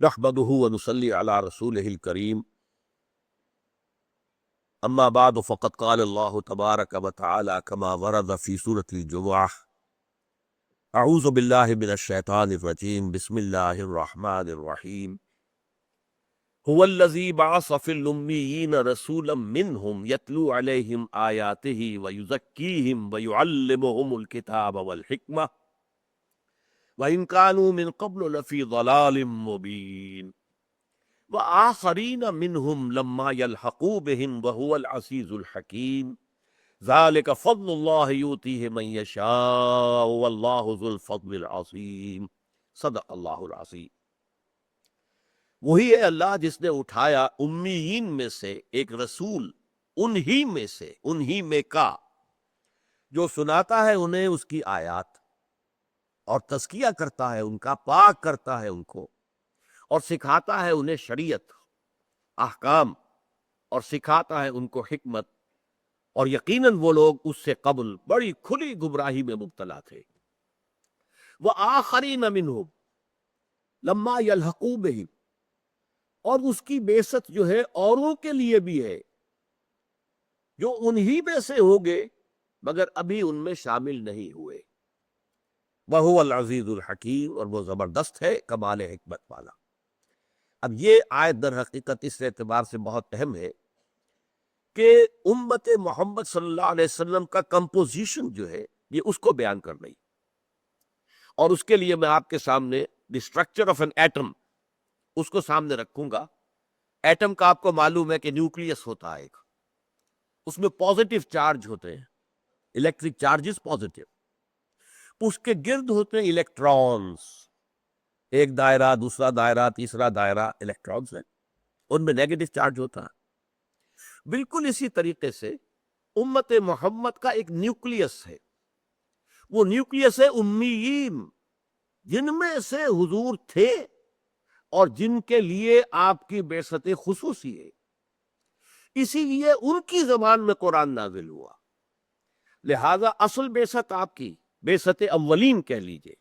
نحمده ونصلي على رسوله الكريم اما بعد فقد قال الله تبارك وتعالى كما ورد في سورة الجمعة اعوذ بالله من الشيطان الرجيم بسم الله الرحمن الرحيم هو الذي بعث في الأميين رسولا منهم يتلو عليهم آياته ويزكيهم ويعلمهم الكتاب والحكمة وإن كانوا من قبل لفي ضلال مبين وآخرين منهم لما يلحقوا بهم وهو العزيز الحكيم ذلك فضل الله يؤتيه من يشاء والله ذو الفضل العظيم صدق اللہ العظیم۔ وہی ہے اللہ جس نے اٹھایا امیین میں سے ایک رسول، انہی میں کا، جو سناتا ہے انہیں اس کی آیات اور تزکیہ کرتا ہے ان کا، پاک کرتا ہے ان کو، اور سکھاتا ہے انہیں شریعت، احکام، اور سکھاتا ہے ان کو حکمت، اور یقیناً وہ لوگ اس سے قبل بڑی کھلی گمراہی میں مبتلا تھے۔ وَآخَرِينَ مِنْهُمْ لَمَّا يَلْحَقُوا بِهِمْ، اور اس کی بعثت جو ہے اوروں کے لیے بھی ہے جو انہی میں سے ہوگے مگر ابھی ان میں شامل نہیں ہوئے۔ وَهُوَ الْعَزِيزُ الْحَكِيمُ، اور وہ زبردست ہے، کمال حکمت والا۔ اب یہ آیت در حقیقت اس اعتبار سے بہت اہم ہے کہ امت محمد صلی اللہ علیہ وسلم کا کمپوزیشن جو ہے یہ اس کو بیان کر رہی، اور اس کے لیے میں آپ کے سامنے the structure of an atom اس کو سامنے رکھوں گا۔ ایٹم کا آپ کو معلوم ہے کہ نیوکلیس ہوتا ہے ایک، اس میں پازیٹیو چارج ہوتے ہیں، الیکٹرک چارجز پازیٹیو، اس کے گرد ہوتے ہیں الیکٹرانز، ایک دائرہ، دوسرا دائرہ، تیسرا دائرہ، الیکٹرانز ہیں، ان میں نیگیٹو چارج ہوتا ہے۔ بالکل اسی طریقے سے امت محمد کا ایک نیوکلیس ہے، وہ نیوکلیس ہے امیین، جن میں سے حضور تھے اور جن کے لیے آپ کی بعثت خصوصی ہے، اسی لیے ان کی زبان میں قرآن نازل ہوا۔ لہذا اصل بعثت آپ کی بعثت اولین کہہ لیجئے،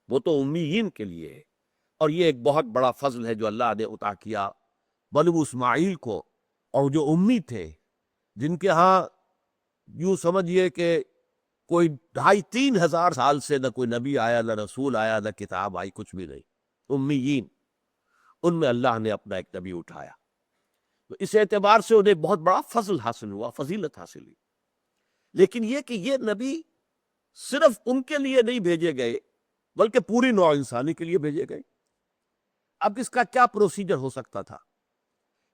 وہ تو امیین کے لیے ہے، اور یہ ایک بہت بڑا فضل ہے جو اللہ نے عطا کیا بنو اسماعیل کو، اور جو امی تھے، جن کے ہاں یوں سمجھیے کہ کوئی 2500-3000 سال سے نہ کوئی نبی آیا، نہ رسول آیا، نہ کتاب آئی، کچھ بھی نہیں، امیین، ان میں اللہ نے اپنا ایک نبی اٹھایا، تو اس اعتبار سے انہیں بہت بڑا فضل حاصل ہوا، فضیلت حاصل ہوئی۔ لیکن یہ کہ یہ نبی صرف ان کے لیے نہیں بھیجے گئے بلکہ پوری نوع انسانی کے لیے بھیجے گئے۔ اب اس کا کیا پروسیجر ہو سکتا تھا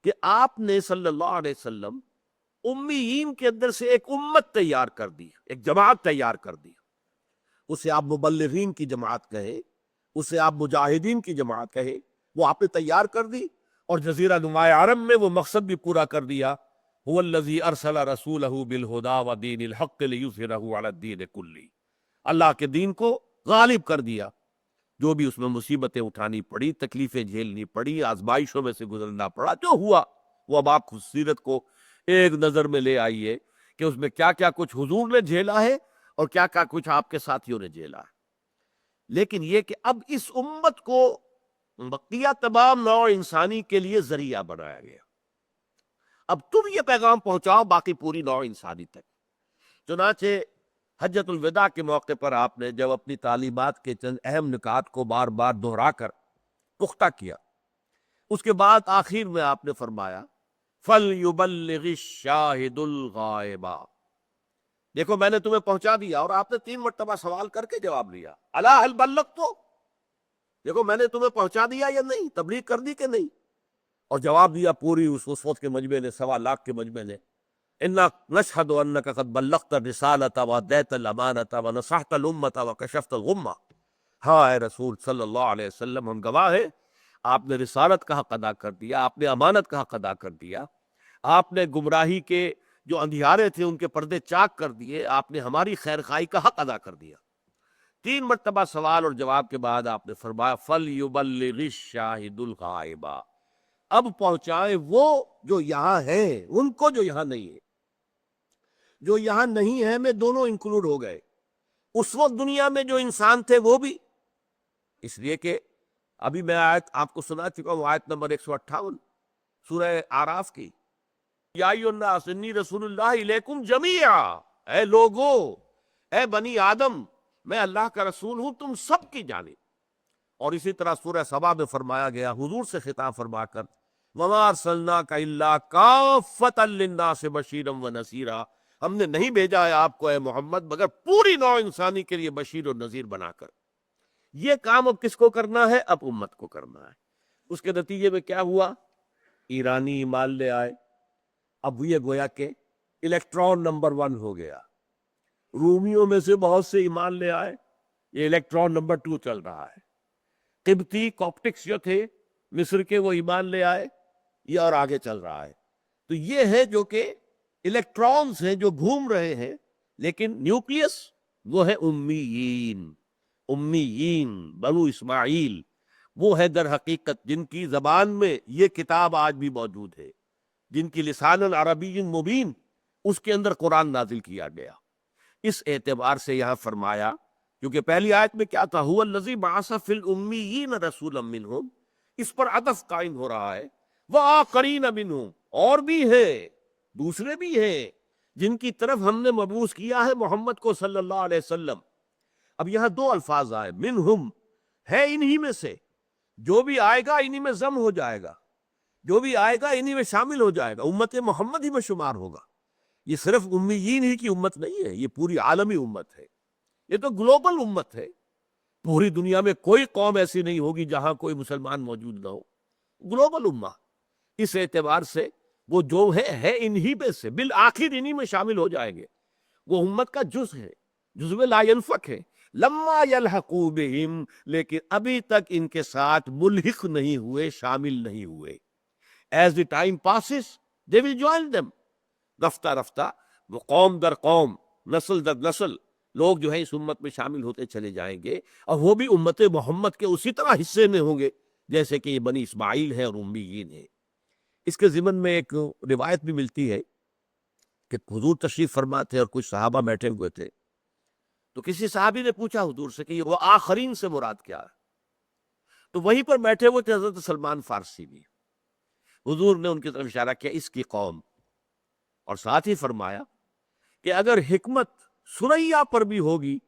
کہ آپ نے صلی اللہ علیہ وسلم امیین کے اندر سے ایک امت تیار کر دی، ایک جماعت تیار کر دی، اسے آپ مبلغین کی جماعت کہیں، اسے آپ مجاہدین کی جماعت کہیں، وہ آپ نے تیار کر دی، اور جزیرہ نما عرب میں وہ مقصد بھی پورا کر دیا۔ هو الذی ارسل رسولہ بالہدی ودین الحق لیظہرہ علی الدین کلہ، اللہ کے دین کو غالب کر دیا، جو بھی اس میں مصیبتیں اٹھانی پڑی، تکلیفیں جھیلنی پڑی، آزمائشوں میں سے گزرنا پڑا، جو ہوا وہ اب آپ سیرت کو ایک نظر میں لے آئیے کہ اس میں کیا کیا کچھ حضور نے جھیلا ہے اور کیا کیا کچھ آپ کے ساتھیوں نے جھیلا ہے۔ لیکن یہ کہ اب اس امت کو بقیہ تمام نوع انسانی کے لیے ذریعہ بنایا گیا، اب تم یہ پیغام پہنچاؤ باقی پوری نوع انسانی تک۔ چنانچہ حجۃ الوداع کے موقع پر آپ نے جب اپنی تعلیمات کے چند اہم نکات کو بار بار دہرا کر پختہ کیا، اس کے بعد آخر میں آپ نے فرمایا فَلْيُبَلِّغِ الشَّاهِدُ الْغَائِبَ، دیکھو میں نے تمہیں پہنچا دیا، اور آپ نے 3 مرتبہ سوال کر کے جواب لیا، الا هل بلغت، دیکھو میں نے تمہیں پہنچا دیا یا نہیں، تبلیغ کر دی کہ نہیں، اور جواب دیا پوری اس وقت کے مجمع نے، 1.25 لاکھ کے مجمع نے، انا نشهد انك قد بلغت الرسالة واديت الامانة ونصحت الامة وكشفت الغمة۔ ہاں اے رسول صلی اللہ علیہ وسلم، ہم گواہ ہیں، آپ نے رسالت کا حق ادا کر دیا، آپ نے امانت کا حق ادا کر دیا، آپ نے گمراہی کے جو اندھیارے تھے ان کے پردے چاک کر دیے، آپ نے ہماری خیر خواہی کا حق ادا کر دیا۔ 3 مرتبہ سوال اور جواب کے بعد آپ نے فرمایا فَلْيُبَلِّغِ الشَّاهِدُ الْغَائِبَ، اب پہنچائے وہ جو یہاں ہیں ان کو جو یہاں نہیں ہے۔ جو یہاں نہیں ہے میں دونوں انکلوڈ ہو گئے، اس وقت دنیا میں جو انسان تھے وہ بھی، اس لیے کہ ابھی میں آیت آپ کو سنا چکا ہوں، آیت نمبر 158 سورہ آراف کی، یا ایھا الناس انی رسول اللہ الیکم جمیعا، اے لوگو، اے بنی آدم، میں اللہ کا رسول ہوں تم سب کی جانب۔ اور اسی طرح سورہ سبا میں فرمایا گیا حضور سے خطاب فرما کر، وما ارسلناک الا کافۃ للناس بشیرا ونذیرا، ہم نے نہیں بھیجا ہے آپ کو اے محمد مگر پوری نوع انسانی کے لیے بشیر و نذیر بنا کر۔ یہ کام اب کس کو کرنا ہے؟ اب امت کو کرنا ہے۔ اس کے نتیجے میں کیا ہوا؟ ایرانی ایمان لے آئے، اب یہ گویا کہ الیکٹران نمبر 1 ہو گیا۔ رومیوں میں سے بہت سے ایمان لے آئے، یہ الیکٹران نمبر 2 چل رہا ہے۔ قبطی کاپٹکس جو تھے مصر کے، وہ ایمان لے آئے، یہ اور آگے چل رہا ہے۔ تو یہ ہے جو کہ الیکٹرانز ہیں جو گھوم رہے ہیں، لیکن نیوکلیس وہ ہے امیین، امیین بنو اسماعیل، وہ ہے در حقیقت جن کی زبان میں یہ کتاب آج بھی موجود ہے، جن کی لسان عربی مبین، اس کے اندر قرآن نازل کیا گیا۔ اس اعتبار سے یہاں فرمایا، کیونکہ پہلی آیت میں کیا تھا، هو الذی بعث فی الامیین رسولا منہم، اس پر عطف قائم ہو رہا ہے، وآخرین منہم، اور بھی ہے، دوسرے بھی ہیں جن کی طرف ہم نے مبعوث کیا ہے محمد کو صلی اللہ علیہ وسلم۔ اب یہاں 2 الفاظ آئے، منہم ہے انہی میں سے، جو بھی آئے گا انہی میں ضم ہو جائے گا، جو بھی آئے گا انہی میں شامل ہو جائے گا، امت محمد ہی میں شمار ہوگا۔ یہ صرف امیین ہی کی امت نہیں ہے، یہ پوری عالمی امت ہے، یہ تو گلوبل امت ہے۔ پوری دنیا میں کوئی قوم ایسی نہیں ہوگی جہاں کوئی مسلمان موجود نہ ہو، گلوبل امہ۔ اس اعتبار سے وہ جو ہے انہی میں سے، بالآخر انہی میں شامل ہو جائیں گے، وہ امت کا جز ہے، جزو لا ینفک ہے۔ لما یلحقوا بہم، لیکن ابھی تک ان کے ساتھ ملحق نہیں ہوئے، شامل نہیں ہوئے۔ As the time passes, they will join them۔ رفتہ رفتہ وہ قوم در قوم، نسل در نسل لوگ جو ہے اس امت میں شامل ہوتے چلے جائیں گے، اور وہ بھی امت محمد کے اسی طرح حصے میں ہوں گے جیسے کہ یہ بنی اسماعیل ہے اور امیین ہے۔ اس کے ضمن میں ایک روایت بھی ملتی ہے کہ حضور تشریف فرما تھے اور کچھ صحابہ بیٹھے ہوئے تھے، تو کسی صحابی نے پوچھا حضور سے کہ یہ وہ آخرین سے مراد کیا ہے؟ تو وہیں پر بیٹھے ہوئے تھے حضرت سلمان فارسی بھی۔ حضور نے ان کی طرف اشارہ کیا، اس کی قوم، اور ساتھ ہی فرمایا کہ اگر حکمت سریا پر بھی ہوگی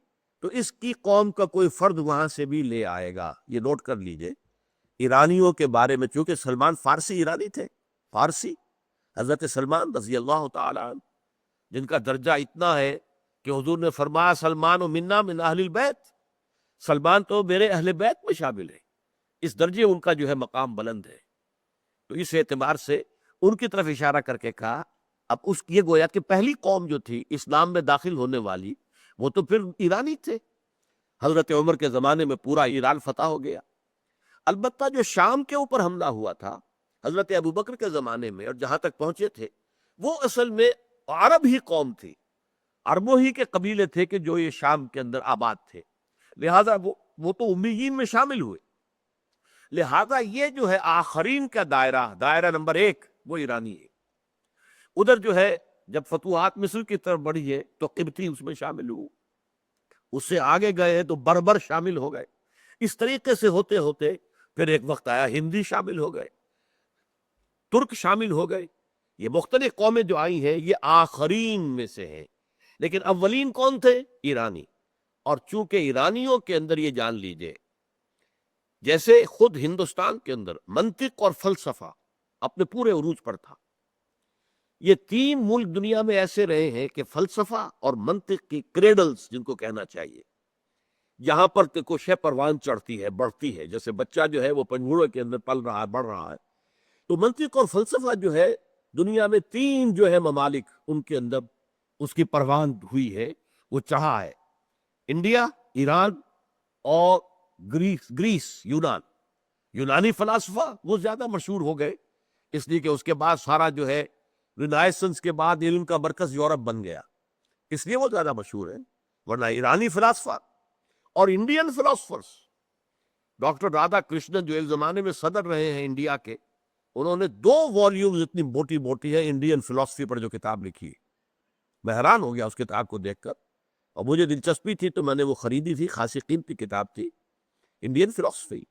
تو اس کی قوم کا کوئی فرد وہاں سے بھی لے آئے گا۔ یہ نوٹ کر لیجئے، ایرانیوں کے بارے میں، چونکہ سلمان فارسی ایرانی تھے، فارسی، حضرت سلمان رضی اللہ تعالی عنہ، جن کا درجہ اتنا ہے کہ حضور نے فرمایا سلمان منا من اہل البیت، سلمان تو میرے اہل بیت میں شامل ہے، اس درجے ان کا جو ہے مقام بلند ہے۔ تو اس اعتبار سے ان کی طرف اشارہ کر کے کہا، اب اس یہ گویا کہ پہلی قوم جو تھی اسلام میں داخل ہونے والی، وہ تو پھر ایرانی تھے۔ حضرت عمر کے زمانے میں پورا ایران فتح ہو گیا۔ البتہ جو شام کے اوپر حملہ ہوا تھا حضرت ابوبکر کے زمانے میں، اور جہاں تک پہنچے تھے، وہ اصل میں عرب ہی قوم تھی، عربوں ہی کے قبیلے تھے کہ جو یہ شام کے اندر آباد تھے، لہذا وہ تو امیین میں شامل ہوئے۔ لہذا یہ جو ہے آخرین کا دائرہ نمبر 1 وہ ایرانی ہے۔ ادھر جو ہے جب فتوحات مصر کی طرف بڑھی ہے تو قبطی اس میں شامل ہوئے، اس سے آگے گئے ہیں تو بربر شامل ہو گئے، اس طریقے سے ہوتے ہوتے پھر ایک وقت آیا ہندی شامل ہو گئے، ترک شامل ہو گئے۔ یہ مختلف قومیں جو آئی ہیں یہ آخرین میں سے ہیں، لیکن اولین کون تھے؟ ایرانی۔ اور چونکہ ایرانیوں کے اندر یہ جان لیجئے، جیسے خود ہندوستان کے اندر منطق اور فلسفہ اپنے پورے عروج پر تھا، یہ 3 ملک دنیا میں ایسے رہے ہیں کہ فلسفہ اور منطق کی کریڈلز جن کو کہنا چاہیے، یہاں پر کوئی شے پروان چڑھتی ہے، بڑھتی ہے، جیسے بچہ جو ہے وہ پنجھوڑے کے اندر پل رہا ہے، بڑھ رہا ہے، تو منطق اور فلسفہ جو ہے دنیا میں 3 جو ہے ممالک ان کے اندر اس کی پروان ہوئی ہے، وہ چڑھا ہے، انڈیا، ایران اور گریس، یونانی فلاسفہ وہ زیادہ مشہور ہو گئے، اس لیے کہ اس کے بعد سارا جو ہے رینائسنس کے بعد علم کا مرکز یورپ بن گیا، اس لیے وہ زیادہ مشہور ہے۔ ورنہ ایرانی فلاسفہ اور Indian philosophers, doctor Radha Krishnan جو ایک زمانے میں صدر رہے ہیں انڈیا کے، انہوں نے 2 والیومز اتنی موٹی موٹی ہے انڈین فلاسفی پر جو کتاب لکھی ہے، میں حیران ہو گیا اس کتاب کو دیکھ کر، اور مجھے دلچسپی تھی تو میں نے وہ خریدی تھی، خاصی قیمتی کتاب تھی، انڈین فلاسفی۔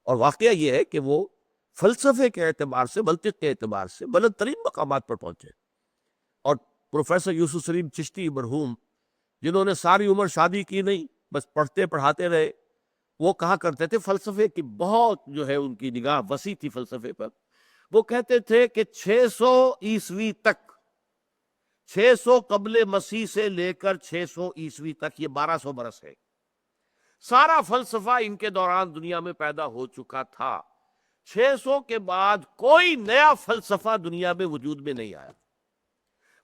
اور واقعہ یہ ہے کہ وہ فلسفے کے اعتبار سے، منطق کے اعتبار سے بلند ترین مقامات پر پہنچے. اور پروفیسر یوسف سلیم چشتی مرحوم، جنہوں نے ساری عمر شادی کی نہیں، بس پڑھتے پڑھاتے رہے، وہ کہا کرتے تھے، فلسفے کی بہت جو ہے ان کی نگاہ وسیع تھی فلسفے پر. وہ کہتے تھے کہ 600 عیسوی تک، 600 قبل مسیح سے لے کر 600 عیسوی تک، یہ 1200 برس ہے، سارا فلسفہ ان کے دوران دنیا میں پیدا ہو چکا تھا. 600 کے بعد کوئی نیا فلسفہ دنیا میں وجود میں نہیں آیا.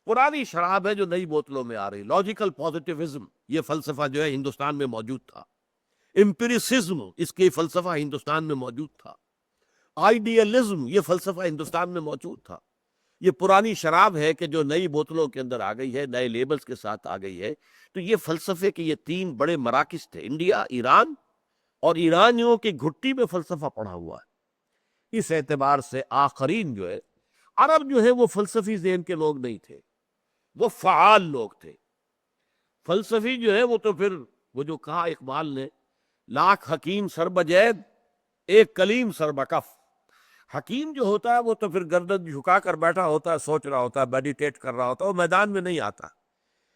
پرانی شراب ہے جو نئی بوتلوں میں آ رہی. لاجیکل پوزیٹیوزم یہ فلسفہ جو ہے ہندوستان میں موجود تھا. امپیریسزم اس کے فلسفہ ہندوستان میں موجود تھا. آئیڈیالزم یہ فلسفہ ہندوستان میں موجود تھا. یہ پرانی شراب ہے کہ جو نئی بوتلوں کے اندر آ گئی ہے، نئے لیبلز کے ساتھ آ گئی ہے. تو یہ فلسفے کے یہ 3 بڑے مراکز تھے، انڈیا، ایران، اور ایرانیوں کی گھٹی میں فلسفہ پڑا ہوا ہے. اس اعتبار سے آخرین جو ہے عرب جو ہے وہ فلسفی ذہن کے لوگ نہیں تھے، وہ فعال لوگ تھے. فلسفی جو ہے وہ تو پھر وہ جو کہا اقبال نے، لاکھ حکیم سر بجید ایک کلیم سر بکف. حکیم جو ہوتا ہے وہ تو پھر گردن جھکا کر بیٹھا ہوتا ہے، سوچ رہا ہوتا ہے، میڈیٹیٹ کر رہا ہوتا ہے، وہ میدان میں نہیں آتا،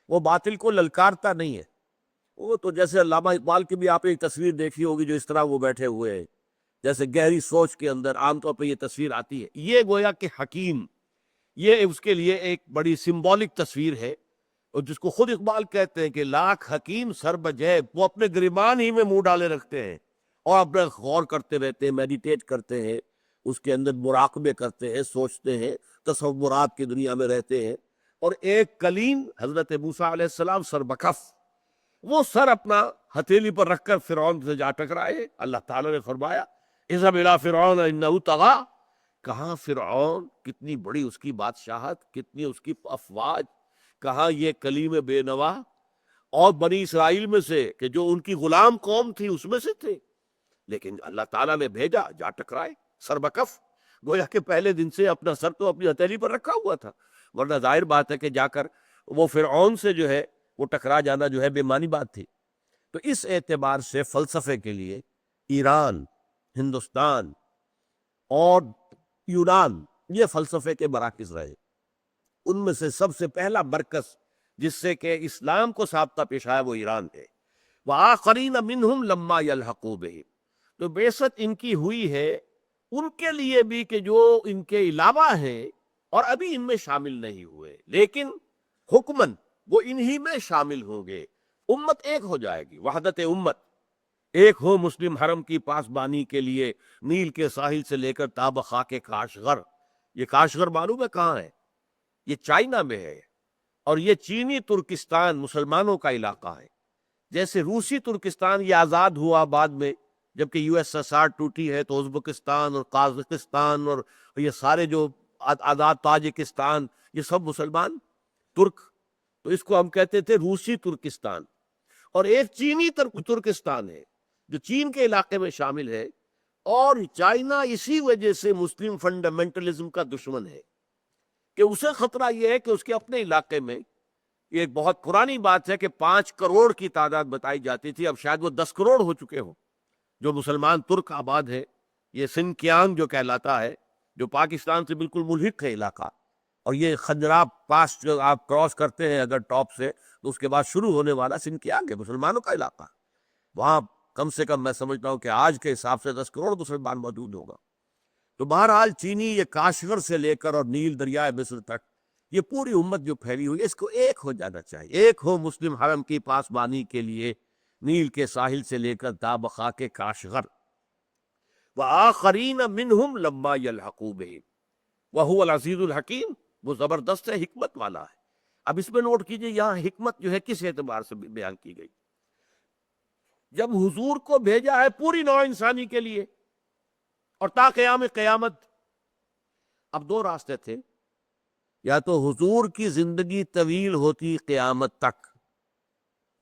وہ باطل کو للکارتا نہیں ہے. وہ تو جیسے علامہ اقبال کی بھی آپ ایک تصویر دیکھی ہوگی، جو اس طرح وہ بیٹھے ہوئے ہیں، جیسے گہری سوچ کے اندر عام طور پہ یہ تصویر آتی ہے. یہ گویا کہ حکیم، یہ اس کے لیے ایک بڑی سمبولک تصویر ہے، اور جس کو خود اقبال کہتے ہیں کہ لاکھ حکیم سر بجیب، وہ اپنے گریبان ہی میں منہ ڈالے رکھتے ہیں اور اپنے غور کرتے رہتے ہیں، میڈیٹیٹ کرتے ہیں، اس کے اندر مراقبے کرتے ہیں، سوچتے ہیں، تصورات کی دنیا میں رہتے ہیں. اور ایک کلیم حضرت موسیٰ علیہ السلام سر بکف، وہ سر اپنا ہتھیلی پر رکھ کر فرعون سے جا ٹکرائے. اللہ تعالیٰ نے فرمایا اذهب الى فرعون انه طغى. کہاں فرعون، کتنی بڑی اس کی بادشاہت، کتنی اس کی افواج، کہاں یہ کلیم بے نوا، اور بنی اسرائیل میں سے کہ جو ان کی غلام قوم تھی اس میں سے تھے، لیکن اللہ تعالیٰ نے بھیجا، جا ٹکرائے سر بکف. گویا کہ پہلے دن سے اپنا سر تو اپنی ہتھیلی پر رکھا ہوا تھا، ورنہ ظاہر بات ہے کہ جا کر وہ فرعون سے جو ہے وہ ٹکرا جانا جو ہے بے معنی بات تھی. تو اس اعتبار سے فلسفے کے لیے ایران، ہندوستان اور یونان یہ فلسفے کے مراکز رہے. ان میں سے سب سے پہلا مرکز جس سے کہ اسلام کو سابقہ پیش آیا وہ ایران ہے. وآخرین منہم لما یلحقوا بہم. تو بعثت ان کی ہوئی ہے ان کے لیے بھی کہ جو ان کے علاوہ ہیں اور ابھی ان میں شامل نہیں ہوئے، لیکن حکمن وہ انہی میں شامل ہوں گے. امت ایک ہو جائے گی، وحدت امت ایک ہو مسلم حرم کی پاسبانی کے لیے، نیل کے ساحل سے لے کر تا بخاک کاشغر. یہ کاشغر معلوم ہے کہاں ہے؟ یہ چائنا میں ہے، اور یہ چینی ترکستان مسلمانوں کا علاقہ ہے. جیسے روسی ترکستان یہ آزاد ہوا بعد میں، جبکہ یو ایس ایس آر ٹوٹی ہے، تو ازبکستان اور قازقستان اور یہ سارے جو آزاد تاجکستان، یہ سب مسلمان ترک. تو اس کو ہم کہتے تھے روسی ترکستان. اور ایک چینی ترکستان ہے جو چین کے علاقے میں شامل ہے. اور چائنا اسی وجہ سے مسلم فنڈامنٹلزم کا دشمن ہے کہ اسے خطرہ یہ ہے کہ اس کے اپنے علاقے میں، یہ ایک بہت پرانی بات ہے کہ 5 کروڑ کی تعداد بتائی جاتی تھی، اب شاید وہ 10 کروڑ ہو چکے ہوں جو مسلمان ترک آباد ہے. یہ سنکیانگ جو کہلاتا ہے، جو پاکستان سے بالکل ملحق ہے علاقہ، اور یہ خنجراب پاس جو آپ کراس کرتے ہیں اگر ٹاپ سے، تو اس کے بعد شروع ہونے والا سنکیانگ ہے، مسلمانوں کا علاقہ. وہاں کم سے کم میں سمجھتا ہوں کہ آج کے حساب سے 10 کروڑ مسلمان موجود ہوگا. تو بہرحال چینی یہ کاشغر سے لے کر اور نیل دریائے مصر تک یہ پوری امت جو پھیلی ہوئی ہے، اس کو ایک ہو جانا چاہیے. ایک ہو مسلم حرم کی پاسبانی کے لیے، نیل کے ساحل سے لے کر تا بخاک کاشغر. وآخرین منہم لما یلحقوا بہم وہو العزیز الحکیم. وہ زبردست ہے، حکمت والا ہے. اب اس میں نوٹ کیجئے یہاں حکمت جو ہے کس اعتبار سے بیان کی گئی. جب حضور کو بھیجا ہے پوری نوع انسانی کے لیے اور تا قیام قیامت، اب 2 راستے تھے. یا تو حضور کی زندگی طویل ہوتی قیامت تک،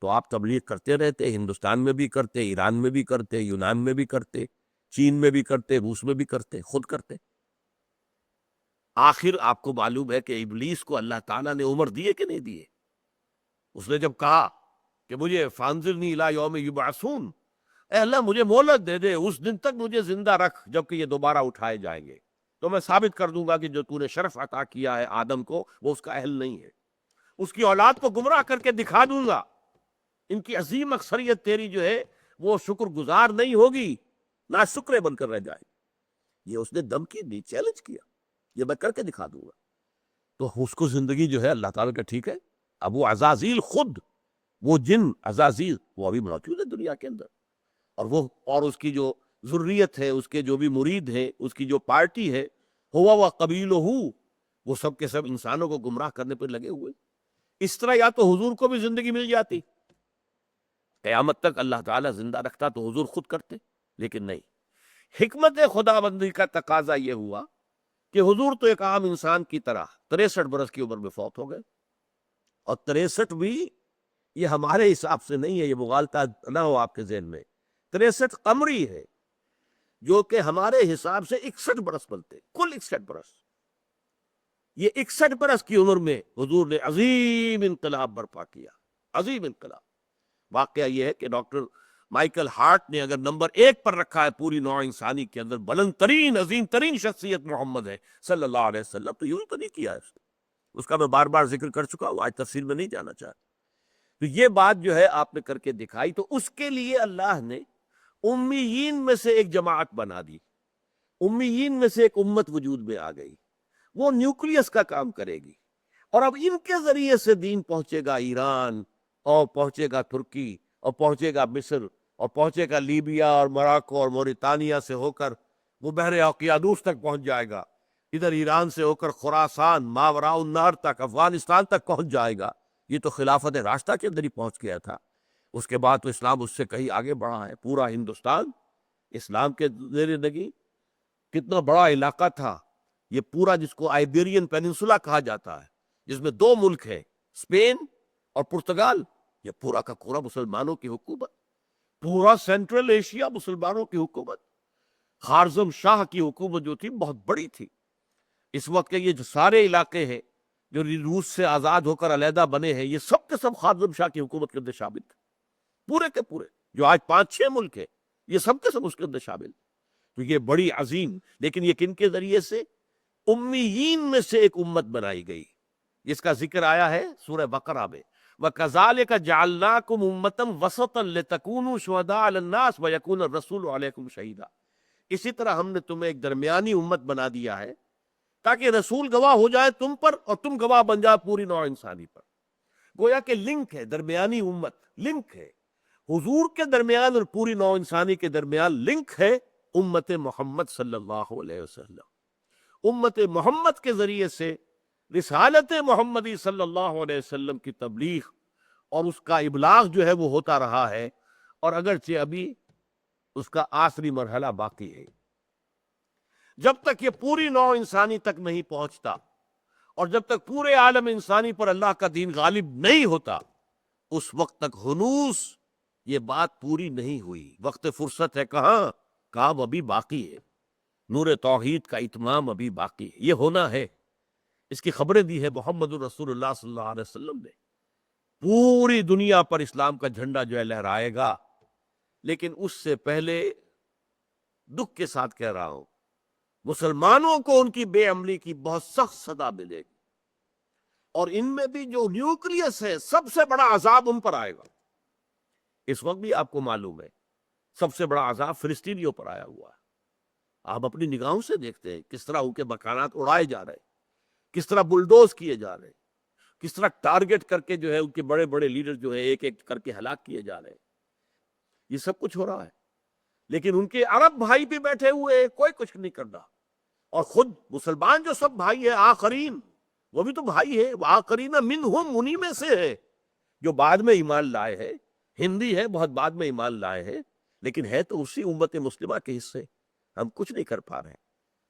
تو آپ تبلیغ کرتے رہتے، ہندوستان میں بھی کرتے، ایران میں بھی کرتے، یونان میں بھی کرتے، چین میں بھی کرتے، روس میں بھی کرتے، خود کرتے. آخر آپ کو معلوم ہے کہ ابلیس کو اللہ تعالیٰ نے عمر دیے کہ نہیں دیے. اس نے جب کہا کہ مجھے فانظرنی الی یوم یبعثون، اے اللہ مجھے مہلت دے دے، اس دن تک مجھے زندہ رکھ جبکہ یہ دوبارہ اٹھائے جائیں گے، تو میں ثابت کر دوں گا کہ جو تو نے شرف عطا کیا ہے آدم کو وہ اس کا اہل نہیں ہے، اس کی اولاد کو گمراہ کر کے دکھا دوں گا، ان کی عظیم اکثریت تیری جو ہے وہ شکر گزار نہیں ہوگی، نہ شکرے بن کر رہ جائے گی۔ یہ اس نے دھمکی دی، چیلنج کیا، یہ میں کر کے دکھا دوں گا۔ تو اس کو زندگی جو ہے اللہ تعالیٰ کا ٹھیک ہے۔ اب وہ عزازیل خود، وہ جن عزازیل وہ ابھی موجود ہے دنیا کے اندر، اور اس کی جو ذریت ہے، اس کے جو بھی مرید ہیں، اس کی جو پارٹی ہے، ہوا و قبیلہ، وہ سب کے سب انسانوں کو گمراہ کرنے پر لگے ہوئے۔ اس طرح یا تو حضور کو بھی زندگی مل جاتی، قیامت تک اللہ تعالیٰ زندہ رکھتا تو حضور خود کرتے، لیکن نہیں۔ حکمت خدا بندی کا تقاضا یہ ہوا کہ حضور تو ایک عام انسان کی طرح 63 برس کی عمر میں فوت ہو گئے، اور 63 بھی یہ ہمارے حساب سے نہیں ہے، یہ مغالطہ نہ ہو آپ کے ذہن میں، 63 قمری ہے، جو کہ ہمارے حساب سے 61 برس بنتے، کل 61 برس۔ یہ 61 برس کی عمر میں حضور نے عظیم انقلاب برپا کیا، عظیم انقلاب۔ واقعہ یہ ہے کہ ڈاکٹر مائیکل ہارٹ نے اگر نمبر 1 پر رکھا ہے پوری نوع انسانی کے اندر بلند ترین عظیم ترین شخصیت محمد ہے صلی اللہ علیہ وسلم، تو یوں تو نہیں کیا ہے اس کا میں بار بار ذکر کر چکا ہوں، آج تفصیل میں نہیں جانا چاہتا۔ تو یہ بات جو ہے آپ نے کر کے دکھائی، تو اس کے لیے اللہ نے امیین میں سے ایک جماعت بنا دی، امیین میں سے ایک امت وجود میں آ گئی، وہ نیوکلیس کا کام کرے گی، اور اب ان کے ذریعے سے دین پہنچے گا ایران، اور پہنچے گا ترکی، اور پہنچے گا مصر، اور پہنچے گا لیبیا اور موراکو اور موریتانیہ سے ہو کر وہ بحر اوقیانوس تک پہنچ جائے گا، ادھر ایران سے ہو کر خراسان، ماوراء النہر تک، افغانستان تک پہنچ جائے گا۔ یہ تو خلافت راشدہ کے اندر ہی پہنچ گیا تھا، اس کے بعد تو اسلام اس سے کہیں آگے بڑھا ہے۔ پورا ہندوستان اسلام کے زیر نگی، کتنا بڑا علاقہ تھا یہ پورا، جس کو آئیبیرین پیننسولا کہا جاتا ہے، جس میں 2 ملک ہیں، اسپین اور پرتگال، یہ پورا کا پورا مسلمانوں کی حکومت، پورا سینٹرل ایشیا مسلمانوں کی حکومت۔ خارزم شاہ کی حکومت جو تھی بہت بڑی تھی۔ اس وقت کے یہ جو سارے علاقے ہیں جو روس سے آزاد ہو کر علیحدہ بنے ہیں، یہ سب کے سب خارزم شاہ کی حکومت کے اندر شامل تھے، پورے کے پورے، جو آج 5-6 ملک ہیں یہ سب کے سب اس کے اندر شامل۔ تو یہ بڑی عظیم، لیکن یہ کن کے ذریعے سے؟ امیین میں سے ایک امت بنائی گئی، جس کا ذکر آیا ہے سورہ بقرہ میں، وَكَذَلِكَ جَعَلْنَاكُمْ أُمَّةً وَسَطًا لِتَكُونُوا شُهَدَاءَ عَلَى النَّاسِ وَيَكُونَ الرَّسُولُ عَلَيْكُمْ شَهِيدًا۔ اسی طرح ہم نے تمہیں ایک درمیانی امت بنا دیا ہے تاکہ رسول گواہ ہو جائے تم پر اور تم گواہ بن جائے پوری نوع انسانی پر۔ گویا کہ لنک ہے، درمیانی امت لنک ہے، حضور کے درمیان اور پوری نوع انسانی کے درمیان لنک ہے امت محمد صلی اللہ علیہ وسلم۔ امت محمد کے ذریعے سے رسالت محمدی صلی اللہ علیہ وسلم کی تبلیغ اور اس کا ابلاغ جو ہے وہ ہوتا رہا ہے، اور اگرچہ ابھی اس کا آخری مرحلہ باقی ہے۔ جب تک یہ پوری نوع انسانی تک نہیں پہنچتا، اور جب تک پورے عالم انسانی پر اللہ کا دین غالب نہیں ہوتا، اس وقت تک ہنوز یہ بات پوری نہیں ہوئی۔ وقت فرصت ہے کہاں، کام ابھی باقی ہے، نور توحید کا اتمام ابھی باقی ہے، یہ ہونا ہے۔ اس کی خبریں دی ہے محمد الرسول اللہ صلی اللہ علیہ وسلم نے، پوری دنیا پر اسلام کا جھنڈا جو ہے لہرائے گا۔ لیکن اس سے پہلے دکھ کے ساتھ کہہ رہا ہوں، مسلمانوں کو ان کی بے عملی کی بہت سخت سزا ملے گی، اور ان میں بھی جو نیوکلیس ہے سب سے بڑا عذاب ان پر آئے گا۔ اس وقت بھی آپ کو معلوم ہے سب سے بڑا عذاب فلسطینیوں پر آیا ہوا ہے۔ آپ اپنی نگاہوں سے دیکھتے ہیں کس طرح ان کے مکانات اڑائے جا رہے ہیں، کس طرح بلڈوز کیے جا رہے ہیں، کس طرح ٹارگٹ کر کے جو ہے ان کے بڑے بڑے لیڈر جو ہے ایک ایک کر کے ہلاک کیے جا رہے ہیں۔ یہ سب کچھ ہو رہا ہے، لیکن ان کے عرب بھائی بھی بیٹھے ہوئے، کوئی کچھ نہیں کر رہا۔ اور خود مسلمان جو سب بھائی ہیں، آخرین وہ بھی تو بھائی ہے، وہ آخرین منہم، انہی میں سے ہے جو بعد میں ایمان لائے ہیں، ہندی ہے بہت بعد میں ایمان لائے ہیں، لیکن ہے تو اسی امت مسلمہ کے حصے۔ ہم کچھ نہیں کر پا رہے۔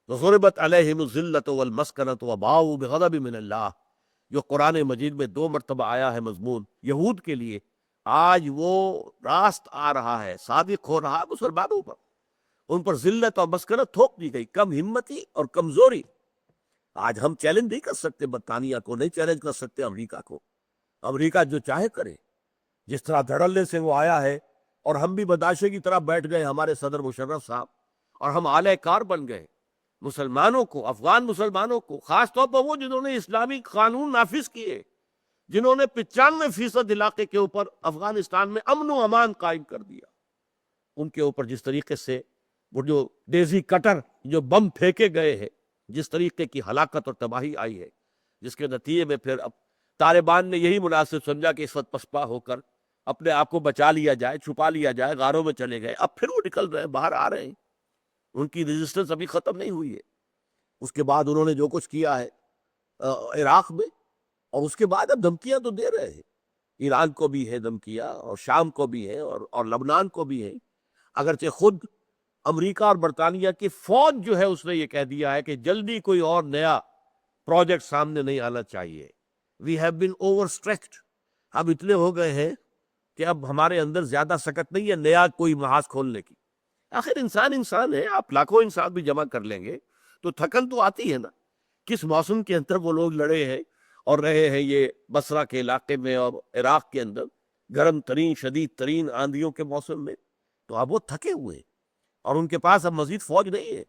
ضربت علیہم الذلۃ والمسکنۃ وباؤوا بغضب من اللہ، جو قرآن مجید میں 2 مرتبہ آیا ہے مضمون یہود کے لیے، آج وہ راست آ رہا ہے، صادق ہو رہا ہے مسلمانوں پر۔ ان پر ذلت اور مسکنت تھوپ دی گئی، کم ہمتی اور کمزوری۔ آج ہم چیلنج نہیں کر سکتے برطانیہ کو، نہیں چیلنج کر سکتے امریکہ کو۔ امریکہ جو چاہے کرے، جس طرح دھڑلے سے وہ آیا ہے اور ہم بھی بداشے کی طرح بیٹھ گئے ہمارے صدر مشرف صاحب، اور ہم اعلی کار بن گئے مسلمانوں کو، افغان مسلمانوں کو، خاص طور پر وہ جنہوں نے اسلامی قانون نافذ کیے، جنہوں نے 95% علاقے کے اوپر افغانستان میں امن و امان قائم کر دیا، ان کے اوپر جس طریقے سے وہ جو ڈیزی کٹر جو بم پھینکے گئے ہیں، جس طریقے کی ہلاکت اور تباہی آئی ہے، جس کے نتیجے میں پھر اب طالبان نے یہی مناسب سمجھا کہ اس وقت پسپا ہو کر اپنے آپ کو بچا لیا جائے، چھپا لیا جائے، غاروں میں چلے گئے، اب پھر وہ نکل رہے ہیں، باہر آ رہے ہیں، ان کی ریزسٹنس ابھی ختم نہیں ہوئی ہے۔ اس کے بعد انہوں نے جو کچھ کیا ہے عراق میں، اور اس کے بعد اب دھمکیاں تو دے رہے ہیں، ایران کو بھی ہے دھمکیاں، اور شام کو بھی ہے، اور لبنان کو بھی ہے، اگرچہ خود امریکہ اور برطانیہ کی فوج جو ہے اس نے یہ کہہ دیا ہے کہ جلدی کوئی اور نیا پروجیکٹ سامنے نہیں آنا چاہیے۔ We have been over stretched, ہم اتنے ہو گئے ہیں کہ اب ہمارے اندر زیادہ سکت نہیں ہے نیا کوئی محاذ کھولنے کی۔ آخر انسان انسان ہے، آپ لاکھوں انسان بھی جمع کر لیں گے تو تھکن تو آتی ہے نا۔ کس موسم کے اندر وہ لوگ لڑے ہیں اور رہے ہیں یہ بصرہ کے علاقے میں اور عراق کے اندر گرم ترین شدید ترین آندھیوں کے موسم میں، تو اب وہ تھکے ہوئے ہیں اور ان کے پاس اب مزید فوج نہیں ہے۔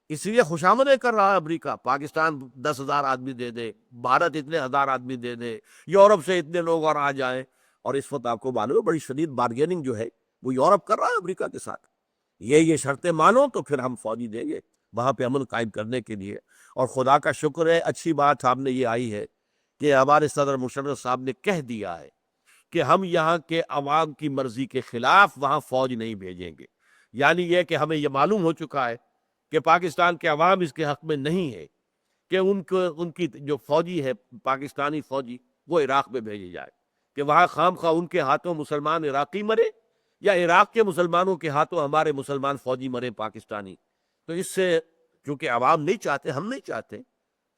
اس لیے خوشامدیں کر رہا ہے امریکہ، پاکستان 10,000 آدمی دے دے، بھارت اتنے ہزار آدمی دے دے، یورپ سے اتنے لوگ اور آ جائیں، اور اس وقت آپ کو معلوم ہے بڑی شدید بارگیننگ جو ہے وہ یورپ کر رہا ہے امریکہ کے ساتھ، یہ شرطیں مانو تو پھر ہم فوجی دیں گے وہاں پہ امن قائم کرنے کے لیے۔ اور خدا کا شکر ہے، اچھی بات سامنے یہ آئی ہے کہ ہمارے صدر مشرف صاحب نے کہہ دیا ہے کہ ہم یہاں کے عوام کی مرضی کے خلاف وہاں فوج نہیں بھیجیں گے، یعنی یہ کہ ہمیں یہ معلوم ہو چکا ہے کہ پاکستان کے عوام اس کے حق میں نہیں ہے کہ ان کی جو فوجی ہے پاکستانی فوجی وہ عراق میں بھیجی جائے، کہ وہاں خام خواہ ان کے ہاتھوں مسلمان عراقی مرے یا عراق کے مسلمانوں کے ہاتھوں ہمارے مسلمان فوجی مرے پاکستانی۔ تو اس سے چونکہ عوام نہیں چاہتے، ہم نہیں چاہتے،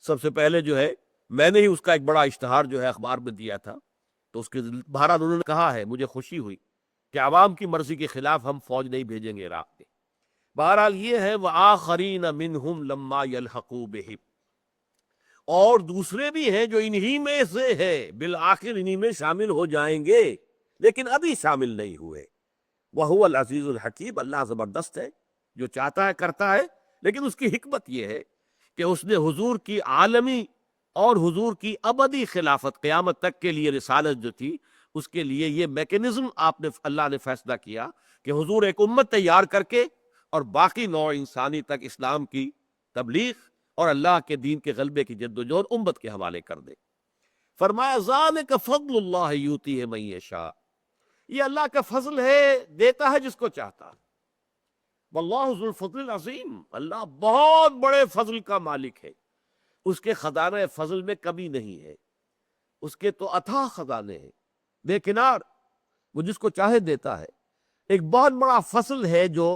سب سے پہلے جو ہے میں نے ہی اس کا ایک بڑا اشتہار جو ہے اخبار میں دیا تھا، تو اس کے بہرحال انہوں نے کہا ہے، مجھے خوشی ہوئی کہ عوام کی مرضی کے خلاف ہم فوج نہیں بھیجیں گے عراق میں۔ بہرحال یہ ہے وَآخَرِينَ مِنْهُمْ لَمَّا يَلْحَقُوا بِهِمْ، اور دوسرے بھی ہیں جو انہی میں سے ہے، بالآخر انہی میں شامل ہو جائیں گے، لیکن ابھی شامل نہیں ہوئے۔ وَهُوَ الْعَزِيزُ الْحَكِيمُ، اللہ زبردست ہے، جو چاہتا ہے کرتا ہے، لیکن اس کی حکمت یہ ہے کہ اس نے حضور کی عالمی اور حضور کی ابدی خلافت قیامت تک کے لیے رسالت جو تھی، اس کے لیے یہ میکنزم اللہ نے فیصلہ کیا کہ حضور ایک امت تیار کر کے اور باقی نوع انسانی تک اسلام کی تبلیغ اور اللہ کے دین کے غلبے کی جدوجہد امت کے حوالے کر دے۔ فرمایا ذالک فضل اللہ یؤتیہ من یشاء، یہ اللہ کا فضل ہے، دیتا ہے جس کو چاہتا۔ واللہ ذو الفضل العظیم، اللہ بہت بڑے فضل کا مالک ہے، اس کے خزانہ فضل میں کمی نہیں ہے، اس کے تو اتھاہ خزانے ہیں بے کنار، وہ جس کو چاہے دیتا ہے۔ ایک بہت بڑا فضل ہے جو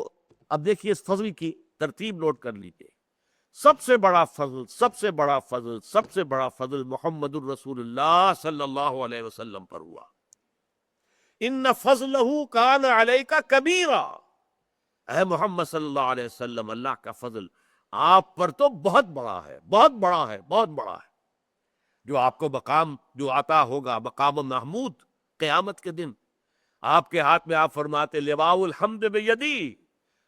اب دیکھیے اس فضل کی ترتیب نوٹ کر لیجیے۔ سب سے بڑا فضل، سب سے بڑا فضل، سب سے بڑا فضل محمد الرسول اللہ صلی اللہ علیہ وسلم پر ہوا۔ ان فضلہ کان علیک کبیرا، اے محمد صلی اللہ علیہ وسلم، اللہ کا فضل آپ پر تو بہت بڑا ہے، بہت بڑا ہے، بہت بڑا ہے، جو آپ کو مقام جو عطا ہوگا، مقام محمود قیامت کے دن آپ کے ہاتھ میں، آپ فرماتے لواء الحمد بیدی،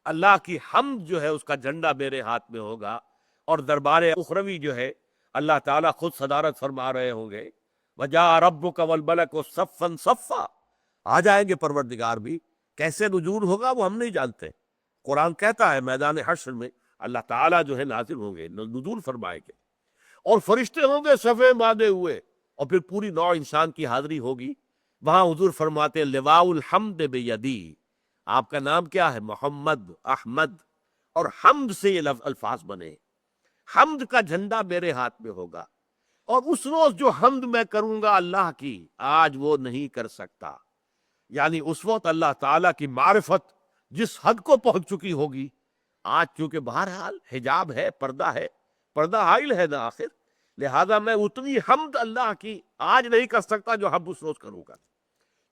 اللہ کی حمد جو ہے اس کا جھنڈا میرے ہاتھ میں ہوگا، اور دربار اخروی جو ہے اللہ تعالیٰ خود صدارت فرما رہے ہوں گے، وجاء ربک والملک صفا صفا، آ جائیں گے پروردگار بھی، کیسے نزول ہوگا وہ ہم نہیں جانتے، قرآن کہتا ہے میدان حشر میں اللہ تعالیٰ جو ہے نازل ہوں گے، نزول فرمائیں گے، اور فرشتے ہوں گے صفے باندھے ہوئے، اور پھر پوری نوع انسان کی حاضری ہوگی، وہاں حضور فرماتے لواء الحمد بیدی، آپ کا نام کیا ہے؟ محمد، احمد، اور حمد سے یہ الفاظ بنے، حمد کا جھنڈا میرے ہاتھ میں ہوگا، اور اس روز جو حمد میں کروں گا اللہ کی، آج وہ نہیں کر سکتا، یعنی اس وقت اللہ تعالیٰ کی معرفت جس حد کو پہنچ چکی ہوگی، آج چونکہ بہرحال حجاب ہے، پردہ حائل ہے نا آخر، لہذا میں اتنی حمد اللہ کی آج نہیں کر سکتا جو حمد اس روز کروں گا۔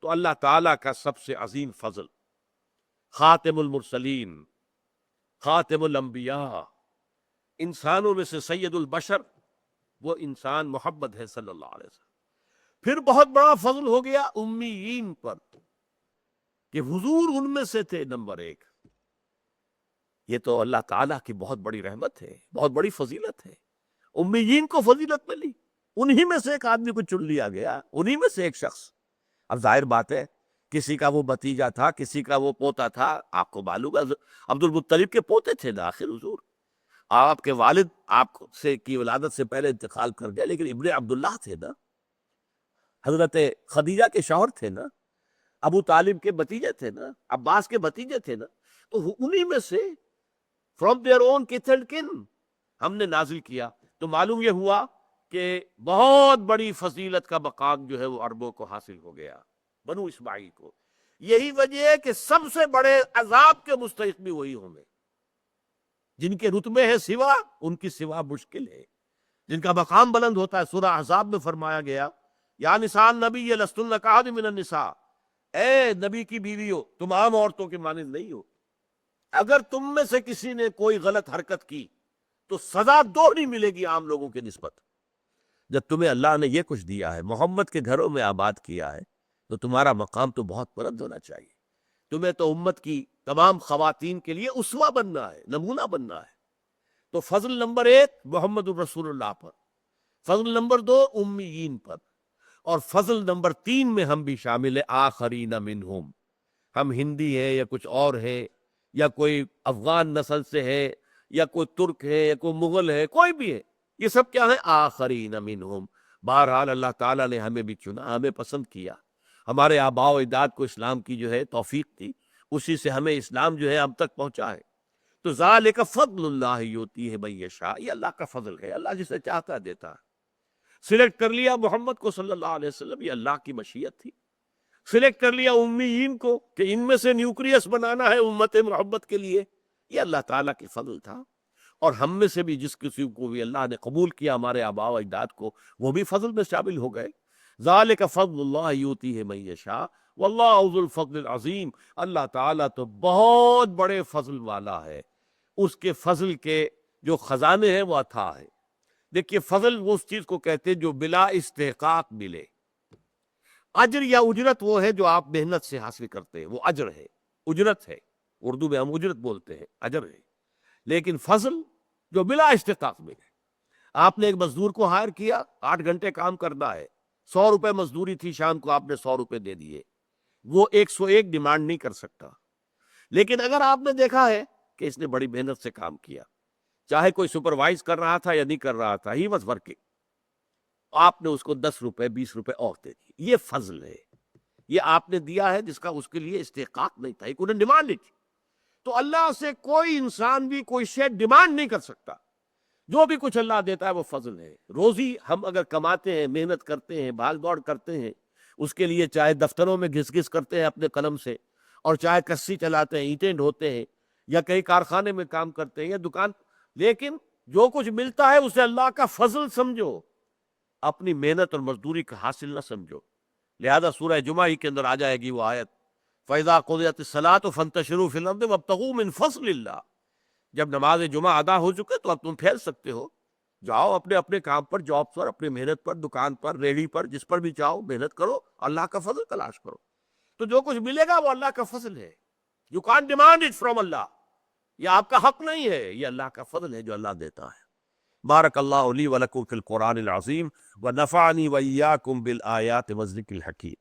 تو اللہ تعالیٰ کا سب سے عظیم فضل، خاتم المرسلین، خاتم الانبیاء، انسانوں میں سے سید البشر، وہ انسان محمد ہے صلی اللہ علیہ وسلم۔ پھر بہت بڑا فضل ہو گیا امیین پر، کہ حضور ان میں سے تھے نمبر ایک۔ یہ تو اللہ تعالیٰ کی بہت بڑی رحمت ہے، بہت بڑی فضیلت ہے۔ امیین کو فضیلت ملی، انہی میں سے ایک آدمی کو چن لیا گیا، انہی میں سے ایک شخص۔ اب ظاہر بات ہے کسی کا وہ بھتیجا تھا، کسی کا وہ پوتا تھا، آپ کو معلوم ہے عبد المطلب کے پوتے تھے نا آخر حضور۔ آپ کے والد آپ سے کی ولادت سے پہلے انتقال کر گئے، لیکن ابن عبداللہ تھے نا، حضرت خدیجہ کے شوہر تھے نا، ابو طالب کے بھتیجے تھے نا، عباس کے بھتیجے تھے نا، تو انہی میں سے فرام دیئر اون کتھ اینڈ کن ہم نے نازل کیا۔ تو معلوم یہ ہوا کہ بہت بڑی فضیلت کا مقام جو ہے وہ عربوں کو حاصل ہو گیا، بنو اسماعیل کو۔ یہی وجہ ہے کہ سب سے بڑے عذاب کے مستحق بھی وہی ہوں گے، جن کے رتبے ہیں سوا، ان کی سوا مشکل ہے، جن کا مقام بلند ہوتا ہے۔ سورہ احزاب میں فرمایا گیا یا نساء النبی لستن کاحد من النساء، اے نبی کی بیویوں تم عام عورتوں کے مانند نہیں ہو، اگر تم میں سے کسی نے کوئی غلط حرکت کی تو سزا دوہری ملے گی عام لوگوں کے نسبت۔ جب تمہیں اللہ نے یہ کچھ دیا ہے، محمد کے گھروں میں آباد کیا ہے، تو تمہارا مقام تو بہت بلند ہونا چاہیے۔ تمہیں تو امت کی تمام خواتین کے لیے اسوہ بننا ہے، نمونہ بننا ہے۔ تو فضل نمبر ایک محمد الرسول اللہ پر، فضل نمبر دو امیین پر، اور فضل نمبر تین میں ہم بھی شامل ہیں، آخرین منہم۔ ہم ہندی ہیں یا کچھ اور ہے، یا کوئی افغان نسل سے ہے، یا کوئی ترک ہے، یا کوئی مغل ہے، کوئی بھی ہے، یہ سب کیا ہے؟ آخرین منہم۔ بہرحال اللہ تعالیٰ نے ہمیں بھی چنا، ہمیں پسند کیا، ہمارے آباء و اجداد کو اسلام کی جو ہے توفیق تھی، اسی سے ہمیں اسلام جو ہے اب تک پہنچا ہے۔ تو ذالک فضل اللہ یؤتیہ من یشاء، یہ اللہ کا فضل ہے، اللہ جسے چاہتا ہے دیتا ہے۔ سلیکٹ کر لیا محمد کو صلی اللہ علیہ وسلم، یہ اللہ کی مشیت تھی۔ سلیکٹ کر لیا امیین کو کہ ان میں سے نیوکلیس بنانا ہے امت محمد کے لیے، یہ اللہ تعالیٰ کی فضل تھا۔ اور ہم میں سے بھی جس کسی کو بھی اللہ نے قبول کیا ہمارے آباء و اجداد کو، وہ بھی فضل میں شامل ہو گئے۔ ذالک فضل اللہ یؤتیہ من یشاء واللہ ذو الفضل العظیم۔ اللہ تعالیٰ تو بہت بڑے فضل والا ہے، اس کے فضل کے جو خزانے ہیں وہ عطا ہے۔ دیکھیے فضل وہ اس چیز کو کہتے ہیں جو بلا استحقاق ملے۔ اجر یا اجرت وہ ہے جو آپ محنت سے حاصل کرتے ہیں، وہ اجر ہے، اجرت ہے، اردو میں ہم اجرت بولتے ہیں، اجر ہے۔ لیکن فضل جو بلا استحقاق ملے، آپ نے ایک مزدور کو ہائر کیا، 8 گھنٹے کام کرنا ہے، 100 روپے مزدوری تھی، شام کو آپ نے 100 روپے دے دیے، وہ 101 ڈیمانڈ نہیں کر سکتا۔ لیکن اگر آپ نے دیکھا ہے کہ اس نے بڑی محنت سے کام کیا، چاہے کوئی سپروائز کر رہا تھا یا نہیں کر رہا تھا، ہی واز ورکنگ، آپ نے اس کو 10 روپے 20 روپے اور دے دی، یہ فضل ہے۔ یہ آپ نے دیا ہے جس کا اس کے لیے استحقاق نہیں تھا، انہیں ڈیمانڈ نہیں تھی۔ تو اللہ سے کوئی انسان بھی کوئی شے ڈیمانڈ نہیں کر سکتا، جو بھی کچھ اللہ دیتا ہے وہ فضل ہے۔ روزی ہم اگر کماتے ہیں، محنت کرتے ہیں، بھاگ دوڑ کرتے ہیں، اس کے لیے چاہے دفتروں میں گھس گھس کرتے ہیں اپنے قلم سے، اور چاہے کسی چلاتے ہیں، اینٹیں ڈھوتے ہیں، یا کئی کارخانے میں کام کرتے ہیں یا دکان، لیکن جو کچھ ملتا ہے اسے اللہ کا فضل سمجھو، اپنی محنت اور مزدوری کا حاصل نہ سمجھو۔ لہذا سورہ جمعہ ہی کے اندر آ جائے گی وہ آیت، فَإِذَا قُضِيَتِ الصَّلَاةُ فَانتَشِرُوا فِي الْأَرْضِ وَابْتَغُوا مِن فَضْلِ اللَّهِ۔ جب نماز جمعہ ادا ہو چکے تو اب تم پھیل سکتے ہو، جاؤ اپنے اپنے کام پر، جاب پر، اپنی محنت پر، دکان پر، ریڑھی پر، جس پر بھی چاہو محنت کرو، اللہ کا فضل تلاش کرو۔ تو جو کچھ ملے گا وہ اللہ کا فضل ہے، you can't demand it from Allah, یہ آپ کا حق نہیں ہے، یہ اللہ کا فضل ہے جو اللہ دیتا ہے۔ بارک اللہ لی ولکم فی القرآن العظیم ونفعنی وإیاکم بالآیات والذکر الحکیم۔